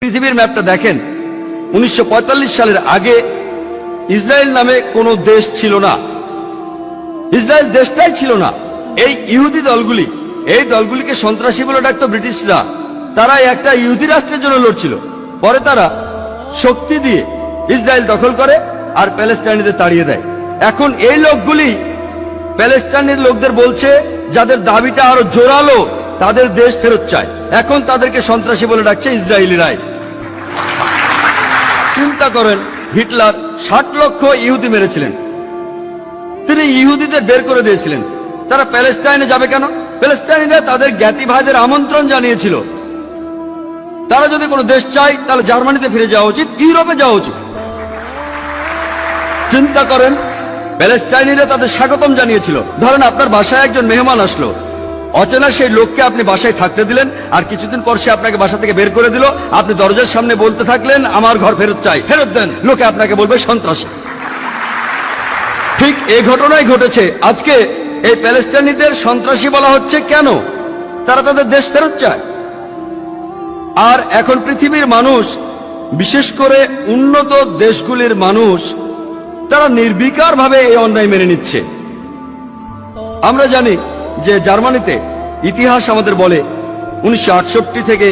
পৃথিবীর ম্যাপটা দেখেন, 1945 সালের আগে ইসরায়েল নামে কোনো দেশ ছিল না। ইসরায়েল দেশটাই ছিল না। এই ইহুদি দলগুলি, এই দলগুলিকে সন্ত্রাসী বলে ডাকতো ব্রিটিশরা। তারা একটা ইহুদি রাষ্ট্রের জন্য লড়ছিল। পরে তারা শক্তি দিয়ে ইসরায়েল দখল করে আর প্যালেস্টাইনিদের তাড়িয়ে দেয়। এখন এই লোকগুলি প্যালেস্টাইনের লোকদের বলছে, যাদের দাবিটা আরো জোরালো, তাদের দেশ ফেরত চায়। এখন তাদেরকে সন্ত্রাসী বলে ডাকছে ইসরায়েলিরাই। চিন্তা করেন, হিটলার 60 লক্ষ ইহুদি মেরেছিলেন। তিনি ইহুদিদের বের করে দিয়েছিলেন। তারা প্যালেস্টাইনে যাবে কেন? প্যালেস্টাইনিরা তাদের জ্ঞাতি ভাইদের আমন্ত্রণ জানিয়েছিল। তারা যদি কোনো দেশ চায় তাহলে জার্মানিতে ফিরে যাওয়া উচিত, ইউরোপে যাওয়া উচিত। চিন্তা করেন, প্যালেস্টাইনিরা তাদের স্বাগতম জানিয়েছিল। ধরেন আপনার বাসায় একজন মেহমান আসলো, অচেনা সেই লোককে আপনি বাসায় থাকতে দিলেন, আর কিছুদিন পর সে আপনাকে বাসা থেকে বের করে দিল। আপনি দরজার সামনে বলতে থাকলেন, আমার ঘর ফেরত চাই, ফেরত দেন। লোকে আপনাকে বলবে সন্ত্রাসী। ঠিক এই ঘটনাই ঘটেছে। আজকে এই প্যালেস্টাইনিদের সন্ত্রাসী বলা হচ্ছে কেন? তারা তাদের দেশ ফেরত চায়। আর এখন পৃথিবীর মানুষ, বিশেষ করে উন্নত দেশগুলির মানুষ, তারা নির্বিকার ভাবে এই অন্যায় মেনে নিচ্ছে। আমরা জানি যে জার্মানিতে ইতিহাস আমাদের বলে 1968 থেকে